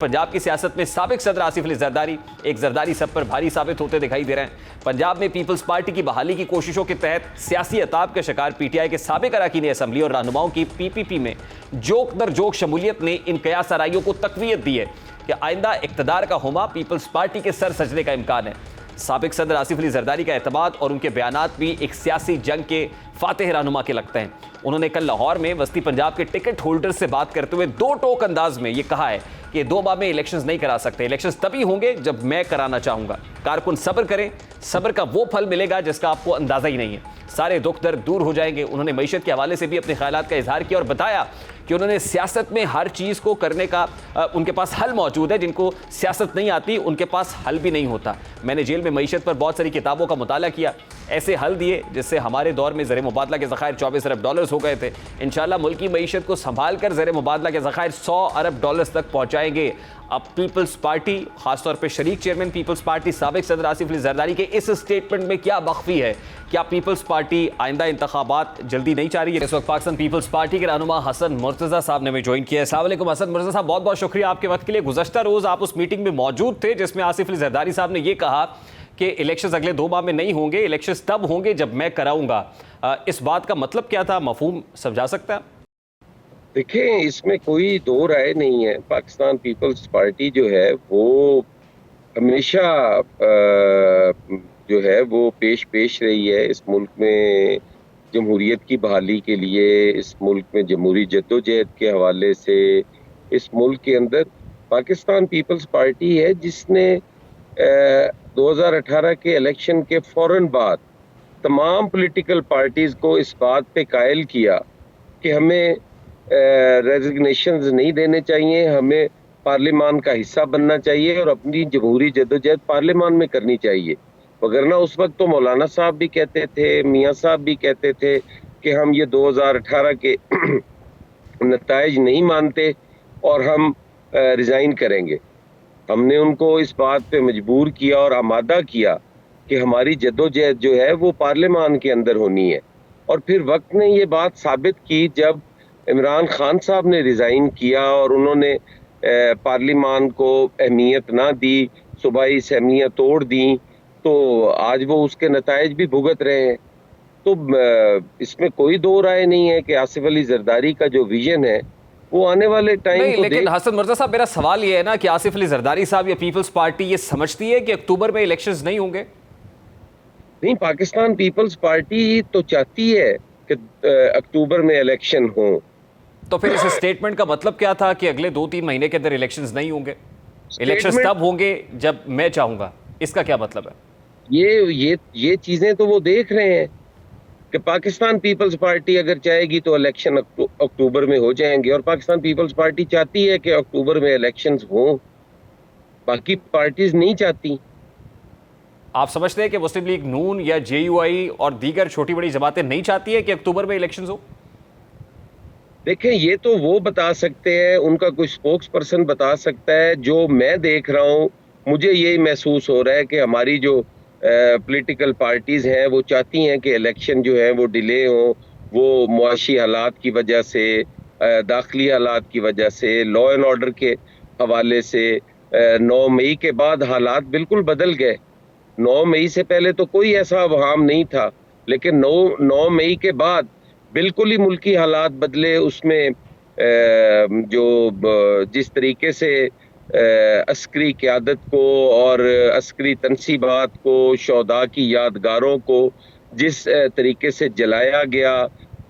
पंजाब की सियासत में साबिक सदर आसिफ अली जरदारी एक जरदारी सब पर भारी साबित होते दिखाई दे रहे हैं। पंजाब में पीपल्स पार्टी की बहाली की कोशिशों के तहत सियासी अताब का शिकार पीटीआई के साबिक अरकान असम्बली और रहनुमाओं की पीपीपी में जोक दर जोक शमूलियत ने इन कयास आराइयों को तकवीत दी है कि आइंदा इक़्तिदार का हुमा पीपल्स पार्टी के सर सजने का इम्कान है। साबिक सदर आसिफ अली जरदारी का एतमाद और उनके बयानात भी एक सियासी जंग के फातेह रहनुमा के लगते हैं। उन्होंने कल लाहौर में वस्ती पंजाब के टिकट होल्डर से बात करते हुए दो टोक अंदाज में यह कहा है कि 2 माह में इलेक्शंस नहीं करा सकते, इलेक्शंस तभी होंगे जब मैं कराना चाहूंगा। कारकुन सब्र करें, सब्र का वो फल मिलेगा जिसका आपको अंदाजा ही नहीं है। सारे दुख दर्द दूर हो जाएंगे। उन्होंने मईशत के हवाले से भी अपने ख्यालात का इजहार किया और बताया कि उन्होंने सियासत में हर चीज़ को करने का उनके पास हल मौजूद है। जिनको सियासत नहीं आती उनके पास हल भी नहीं होता। मैंने जेल में मईशत पर बहुत सारी किताबों का मुताला किया, ऐसे हल दिए जिससे हमारे दौर में ज़र मुबादला के ज़खायर 24 अरब डॉलर्स हो गए थे। इंशाल्लाह मुल्की मईशत को संभाल कर ज़र मुबादला के ज़खायर 100 अरब डॉलर्स तक पहुँचाएंगे। अब पीपल्स पार्टी, खासतौर पर शरीक चेयरमैन पीपल्स पार्टी साबिक सदर आसिफ अली जरदारी के इस स्टेटमेंट में क्या मख्फी है? क्या पीपल्स पार्टी आइंदा इंतखाबात जल्दी नहीं चाह रही है? इस वक्त पाकिस्तान पीपल्स पार्टी के रहनुमा हसन मुर्तज़ा साहब ने हमें ज्वाइन किया है। अस्सलाम वालेकुम हसन मुर्तज़ा साहब, बहुत बहुत शुक्रिया आपके वक्त के लिए। गुज़श्ता रोज़ आप उस मीटिंग में मौजूद थे जिसमें आसिफ अली जरदारी साहब ने यह कहा कि इलेक्शंस अगले 2 माह में नहीं होंगे, इलेक्शंस तब होंगे जब मैं कराऊंगा। इस बात का मतलब क्या था? मफहूम समझा सकता है? देखिए, इसमें कोई दो राय नहीं है। पाकिस्तान पीपल्स पार्टी जो है वो हमेशा जो है वो पेश रही है इस मुल्क में जमहूरियत की बहाली के लिए, इस मुल्क में जमहूरी जद्दोजहद के हवाले से। इस मुल्क के अंदर पाकिस्तान पीपल्स पार्टी है जिसने 2018 के इलेक्शन के फौरन बाद तमाम पॉलिटिकल पार्टीज को इस बात पे कायल किया कि हमें रेजिग्नेशंस नहीं देने चाहिए, हमें पार्लियामान का हिस्सा बनना चाहिए और अपनी जमहूरी जद्दोजहद पार्लियामान में करनी चाहिए। वगरना उस वक्त तो मौलाना साहब भी कहते थे, मियाँ साहब भी कहते थे कि हम ये 2018 के नताइज नहीं मानते और हम रिज़ाइन करेंगे। हमने उनको इस बात पे मजबूर किया और आमादा किया कि हमारी जद्दोजहद जो है वो पार्लियामान के अंदर होनी है। और फिर वक्त ने ये बात साबित की जब इमरान खान साहब ने रिज़ाइन किया और उन्होंने पार्लियामान को अहमियत ना दी, सूबाई असम्बलियाँ तोड़ दी, तो आज वो उसके नताइज भी भुगत रहे हैं। तो इसमें कोई दो राय नहीं है कि आसिफ अली जरदारी का जो विजन है वो आने वाले टाइम नहीं, को लेकिन हसन मुर्तज़ा साहब, मेरा सवाल ये है ना कि आसिफ अली जरदारी साहब या पीपल्स पार्टी ये समझती है कि अक्टूबर में इलेक्शंस नहीं होंगे? नहीं, पाकिस्तान पीपल्स पार्टी तो चाहती है कि अक्टूबर में इलेक्शन हो। तो फिर इस स्टेटमेंट का मतलब क्या था कि अगले 2-3 महीने के अंदर इलेक्शंस नहीं होंगे, इलेक्शंस तब होंगे जब मैं चाहूंगा? इसका क्या मतलब है? ये चीजें तो वो देख रहे हैं कि पाकिस्तान पीपल्स पार्टी अगर चाहेगी तो इलेक्शन अक्टूबर में हो जाएंगे और पाकिस्तान पीपल्स पार्टी चाहती है कि अक्टूबर में इलेक्शंस हों, बाकी पार्टीज नहीं चाहती। आप समझते हैं कि मुस्लिम लीग नून या जेयूआई और दीगर छोटी बड़ी जमातें नहीं चाहती है कि अक्टूबर में इलेक्शंस हो? देखें, ये तो वो बता सकते हैं, उनका कोई स्पोक्स पर्सन बता सकता है। जो मैं देख रहा हूँ, मुझे यही महसूस हो रहा है कि हमारी जो पॉलिटिकल पार्टीज हैं वो चाहती हैं कि इलेक्शन जो है वो डिले हो। वो मुआशी हालात की वजह से, दाखिली हालात की वजह से, लॉ एंड ऑर्डर के हवाले से 9 मई के बाद हालात बिल्कुल बदल गए। 9 मई से पहले तो कोई ऐसा अवहाम नहीं था, लेकिन 9 मई के बाद बिल्कुल ही मुल्की हालात बदले। उसमें जिस तरीके से अस्करी क़यादत को और अस्करी तनसीबात को, शोहदा की यादगारों को जिस तरीके से जलाया गया,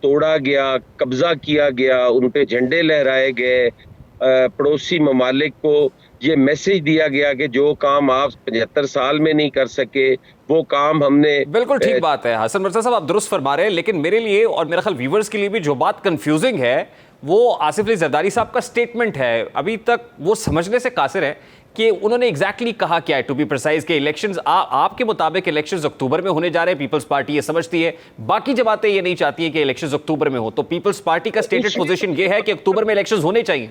तोड़ा गया, कब्जा किया गया, उन पे झंडे लहराए गए, पड़ोसी ममालिक को ये मैसेज दिया गया कि जो काम आप 75 साल में नहीं कर सके वो काम हमने। बिल्कुल ठीक बात है हसन मुर्तज़ा साहब, आप दुरुस्त फरमा रहे हैं, लेकिन मेरे लिए और मेरे ख्याल व्यूवर्स के लिए भी जो बात कंफ्यूजिंग है वो आसिफ अली जरदारी साहब का स्टेटमेंट है। अभी तक वो समझने से कासिर है कि उन्होंने एग्जैक्टली कहा क्या है। टू बी प्रिसाइज के इलेक्शंस आपके मुताबिक इलेक्शंस अक्टूबर में होने जा रहे हैं, पीपल्स पार्टी ये समझती है, बाकी जमातें ये नहीं चाहती है कि इलेक्शंस अक्टूबर में हो। तो पीपल्स पार्टी का स्टेटेड पोजीशन ये है कि अक्टूबर में इलेक्शंस होने चाहिए।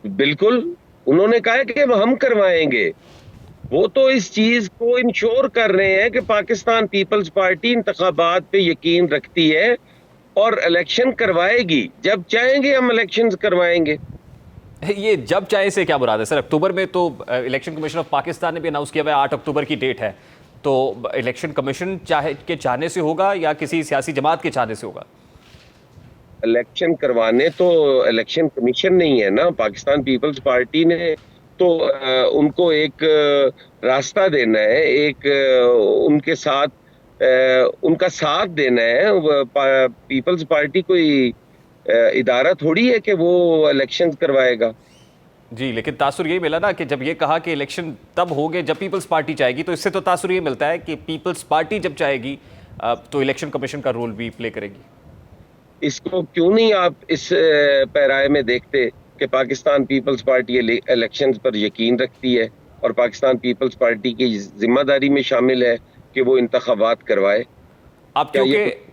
बिल्कुल, उन्होंने कहा है कि हम करवाएंगे। वो तो इस चीज को इंश्योर कर रहे हैं कि पाकिस्तान पीपल्स पार्टी इंतखाबात पे यकीन रखती है और इलेक्शन करवाएगी। जब चाहेंगे हम इलेक्शंस करवाएंगे। ये जब चाहे से क्या मुराद है सर? अक्टूबर में तो इलेक्शन कमीशन ऑफ पाकिस्तान ने भी अनाउंस किया हुआ है 8 अक्टूबर की डेट है, तो इलेक्शन कमीशन चाहने से होगा या किसी सियासी जमात के चाहने से होगा? इलेक्शन करवाने तो इलेक्शन कमीशन नहीं है ना, पाकिस्तान पीपल्स पार्टी ने तो उनको एक रास्ता देना है, एक उनके साथ उनका साथ देना है। पीपल्स पार्टी कोई इदारा थोड़ी है कि वो इलेक्शन करवाएगा। जी, लेकिन तासुर यही मिला ना कि जब ये कहा कि इलेक्शन तब होंगे जब पीपल्स पार्टी चाहेगी, तो इससे तो तासुर ये मिलता है कि पीपल्स पार्टी जब चाहेगी तो इलेक्शन कमीशन का रोल भी प्ले करेगी। इसको क्यों नहीं आप इस पैराए में देखते कि पाकिस्तान पीपल्स पार्टी इलेक्शंस पर यकीन रखती है और पाकिस्तान पीपल्स पार्टी की जिम्मेदारी में शामिल है कि वो इंतखाबात करवाए। अब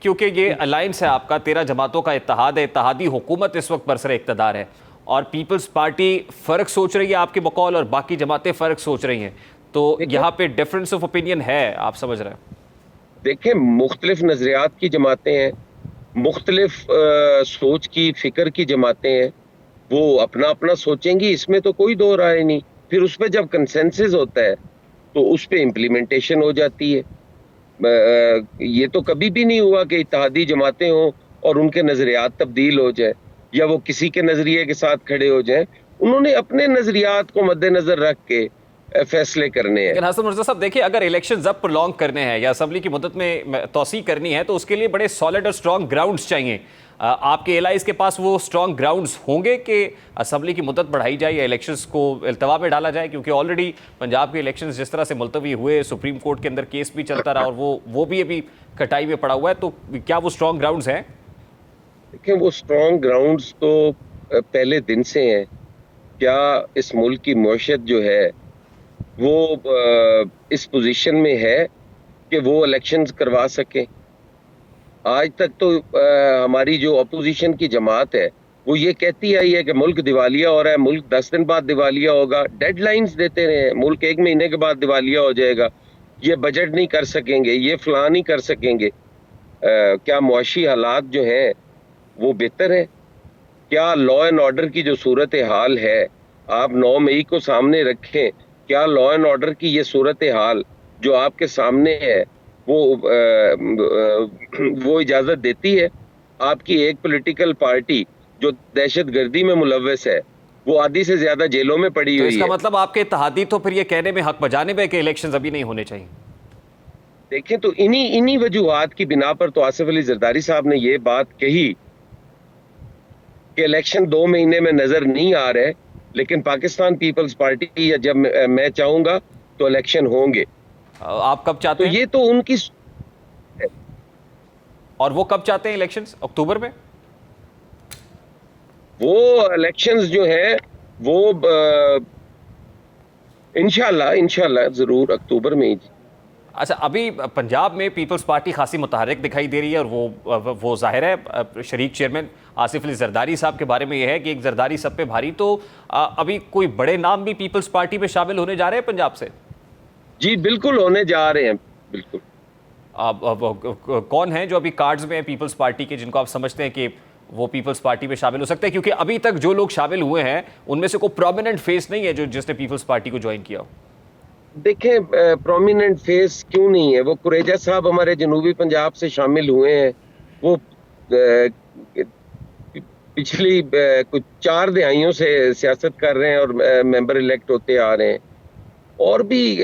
क्योंकि ये अलायंस है आपका, 13 जमातों का इत्तेहाद है, इत्तेहादी हुकूमत इस वक्त बरसर इक़्तिदार है और पीपल्स पार्टी फ़र्क सोच रही है आपके बकौल और बाकी जमातें फ़र्क सोच रही हैं, तो यहाँ पे डिफरेंस ऑफ ओपिनियन है, आप समझ रहे हैं? देखें, मुख्तलिफ नजरियात की जमातें हैं, मुख्तलिफ सोच की फिक्र की जमातें हैं, वो अपना अपना सोचेंगी, इसमें तो कोई दो राय नहीं। फिर उस पर जब कंसेंसस होता है तो उस पर इम्प्लीमेंटेशन हो जाती है। ये तो कभी भी नहीं हुआ कि इत्तेहादी जमातें हों और उनके नजरियात तब्दील हो जाए या वो किसी के नजरिए के साथ खड़े हो जाएं। उन्होंने अपने नजरियात को मद्देनजर रख के फैसले करने हैं। लेकिन हसन मिर्जा साहब देखिए, अगर इलेक्शन जब प्रोलॉन्ग करने हैं या असम्बली की मुद्दत में तोसी करनी है तो उसके लिए बड़े सॉलिड और स्ट्रॉन्ग ग्राउंड्स चाहिए। आपके एलाइज के पास वो स्ट्रॉन्ग ग्राउंड्स होंगे कि असम्बली की मुद्दत बढ़ाई जाए या इलेक्शंस को इल्तवा में डाला जाए? क्योंकि ऑलरेडी पंजाब के इलेक्शंस जिस तरह से मुलतवी हुए, सुप्रीम कोर्ट के अंदर केस भी चलता रहा और वो भी अभी कटाई में पड़ा हुआ है, तो क्या वो स्ट्रॉन्ग ग्राउंड्स हैं? देखिए, वो स्ट्रॉन्ग ग्राउंड्स तो पहले दिन से हैं। क्या इस मुल्क की मईशत जो है वो इस पोजीशन में है कि वो इलेक्शंस करवा सके? आज तक तो हमारी जो अपोजिशन की जमात है वो ये कहती आई है कि मुल्क दिवालिया हो रहा है, मुल्क 10 दिन बाद दिवालिया होगा, डेडलाइंस देते रहे, मुल्क 1 महीने के बाद दिवालिया हो जाएगा, ये बजट नहीं कर सकेंगे, ये फलां नहीं कर सकेंगे। क्या मुआशी हालात जो हैं वो बेहतर है? क्या लॉ एंड ऑर्डर की जो सूरत हाल है, आप 9 मई को सामने रखें, क्या लॉ एंड ऑर्डर की ये सूरत हाल जो आपके सामने है वो इजाजत देती है? आपकी एक पॉलिटिकल पार्टी जो दहशतगर्दी में मुलव्वस है वो आधी से ज्यादा जेलों में पड़ी तो हुई इसका है। मतलब आपके इत्तेहादी तो फिर ये कहने में हक बजाने में कि इलेक्शंस अभी नहीं होने चाहिए। देखें, तो इन्हीं वजूहात की बिना पर तो आसिफ अली जरदारी साहब ने ये बात कही कि इलेक्शन 2 महीने में नजर नहीं आ रहे, लेकिन पाकिस्तान पीपल्स पार्टी या जब मैं चाहूंगा तो इलेक्शन होंगे। आप कब चाहते तो हैं? ये तो उनकी और वो कब चाहते हैं इलेक्शंस? अक्टूबर में? वो इलेक्शंस जो है वो इंशाल्लाह जरूर अक्टूबर में ही। अच्छा, अभी पंजाब में पीपल्स पार्टी खासी मुतहरिक दिखाई दे रही है और वो जाहिर है शरीक चेयरमैन आसिफ अली जरदारी साहब के बारे में यह है कि एक जरदारी सब पे भारी, तो अभी कोई बड़े नाम भी पीपल्स पार्टी में शामिल होने जा रहे हैं पंजाब से? जी बिल्कुल होने जा रहे हैं, बिल्कुल। कौन है जो अभी कार्ड्स में है पीपल्स पार्टी के, जिनको आप समझते हैं कि वो पीपल्स पार्टी में शामिल हो सकते हैं? क्योंकि अभी तक जो लोग शामिल हुए हैं उनमें से कोई प्रोमिनेंट फेस नहीं है जो जिसने पीपल्स पार्टी को ज्वाइन किया हो। देखें, प्रोमिनेंट फेस क्यों नहीं है? वो कुरेजा साहब हमारे जनूबी पंजाब से शामिल हुए हैं। वो पिछली कुछ 4 दहाइयों से सियासत कर रहे हैं और मेंबर इलेक्ट होते आ रहे हैं। और भी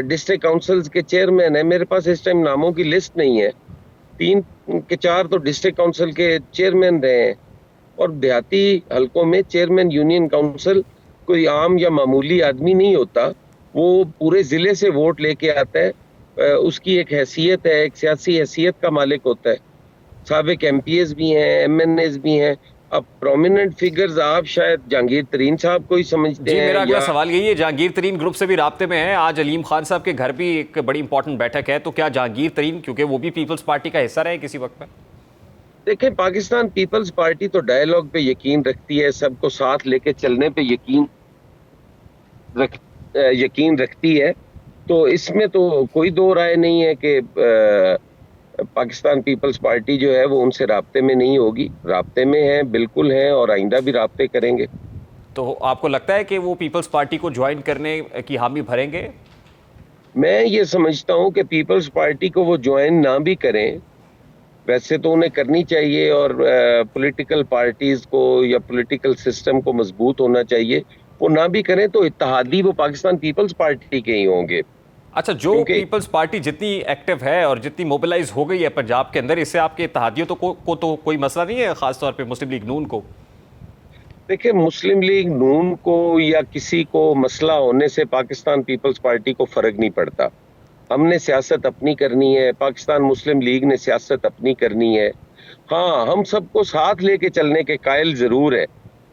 डिस्ट्रिक्ट काउंसिल्स के चेयरमैन है, मेरे पास इस टाइम नामों की लिस्ट नहीं है, 3 के 4 तो डिस्ट्रिक्ट काउंसिल के चेयरमैन रहे हैं। और देहाती हलकों में चेयरमैन यूनियन काउंसिल कोई आम या मामूली आदमी नहीं होता, वो पूरे जिले से वोट लेके आता है। उसकी एक हैसियत है, एक सियासी हैसियत का मालिक होता है। साबिक एमपीएस भी हैं, एमएनएस भी हैं। अब प्रोमिनेंट फिगर्स आप शायद जहांगीर तरीन साहब को ही समझते जी, हैं। मेरा अगला सवाल यही है, जहांगीर तरीन ग्रुप से भी राब्ते में है, आज अलीम खान साहब के घर भी एक बड़ी इंपॉर्टेंट बैठक है, तो क्या जहांगीर तरीन, क्योंकि वो भी पीपल्स पार्टी का हिस्सा रहे किसी वक्त में? देखें, पाकिस्तान पीपल्स पार्टी तो डायलॉग पे यकीन रखती है, सबको साथ लेके चलने पे यकीन रखती है। तो इसमें तो कोई दो राय नहीं है कि पाकिस्तान पीपल्स पार्टी जो है वो उनसे राब्ते में नहीं होगी। राब्ते में है, बिल्कुल है, और आइंदा भी राब्ते करेंगे। तो आपको लगता है कि वो पीपल्स पार्टी को ज्वाइन करने की हामी भरेंगे? मैं ये समझता हूँ कि पीपल्स पार्टी को वो ज्वाइन ना भी करें, वैसे तो उन्हें करनी चाहिए, और पॉलिटिकल पार्टीज को या पॉलिटिकल सिस्टम को मजबूत होना चाहिए। वो ना भी करें तो इत्तेहादी वो पाकिस्तान पीपल्स पार्टी के ही होंगे, अच्छा, जो क्योंकि पीपल्स पार्टी जितनी एक्टिव है और जितनी मोबिलाइज हो गई है पंजाब के अंदर, इससे आपके इत्तेहादियों को तो कोई मसला नहीं है, खासतौर पे मुस्लिम लीग नून को? देखिए, मुस्लिम लीग नून को या किसी को मसला होने से पाकिस्तान पीपल्स पार्टी को फर्क नहीं पड़ता। हमने सियासत अपनी करनी है, पाकिस्तान मुस्लिम लीग ने सियासत अपनी करनी है। हाँ, हम सबको साथ लेके चलने के कायल जरूर है,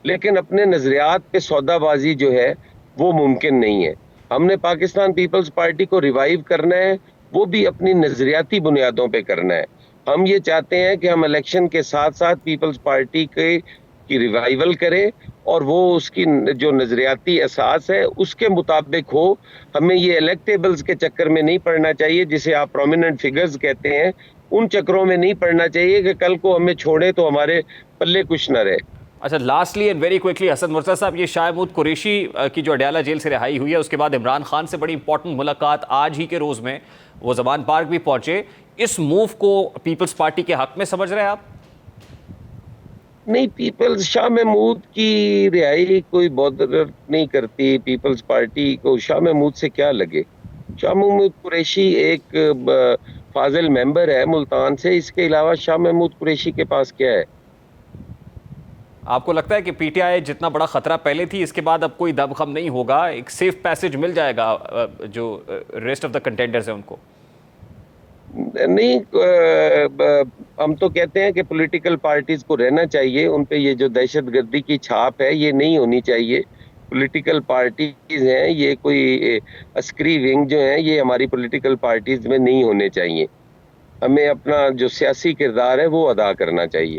लेकिन अपने नजरियात पे सौदाबाजी जो है वो मुमकिन नहीं है। हमने पाकिस्तान पीपल्स पार्टी को रिवाइव करना है, वो भी अपनी नजरियाती बुनियादों पे करना है। हम ये चाहते हैं कि हम इलेक्शन के साथ साथ पीपल्स पार्टी के की रिवाइवल करें, और वो उसकी जो नजरियाती असास है उसके मुताबिक हो। हमें ये इलेक्टेबल्स के चक्कर में नहीं पड़ना चाहिए, जिसे आप प्रोमिनेंट फिगर्स कहते हैं, उन चक्करों में नहीं पड़ना चाहिए कि कल को हमें छोड़े तो हमारे पल्ले कुछ न रहे। अच्छा, lastly and very quickly, Hasan Murtaza साहब, ये शाह महमूद कुरैशी की जो अडयाला जेल से रिहाई हुई है, उसके बाद इमरान खान से बड़ी इंपॉर्टेंट मुलाकात आज ही के रोज़ में वो जमान पार्क भी पहुंचे। इस मूव को पीपल्स पार्टी के हक में समझ रहे हैं आप? नहीं, पीपल्स शाह महमूद की रिहाई कोई बॉदर नहीं करती। पीपल्स पार्टी को शाह महमूद से क्या लगे? शाह महमूद कुरैशी एक फाजिल मेंबर है मुल्तान से, इसके अलावा शाह महमूद कुरैशी के पास क्या है? आपको लगता है कि पीटीआई जितना बड़ा खतरा पहले थी, इसके बाद अब कोई दमखम नहीं होगा, एक सेफ पैसेज मिल जाएगा जो रेस्ट ऑफ द कंटेंडर्स हैं उनको? नहीं, हम तो कहते हैं कि पॉलिटिकल पार्टीज को रहना चाहिए, उन पे ये जो दहशतगर्दी की छाप है ये नहीं होनी चाहिए। पॉलिटिकल पार्टीज हैं, ये कोई अस्करी विंग जो है ये हमारी पॉलिटिकल पार्टीज में नहीं होने चाहिए। हमें अपना जो सियासी किरदार है वो अदा करना चाहिए।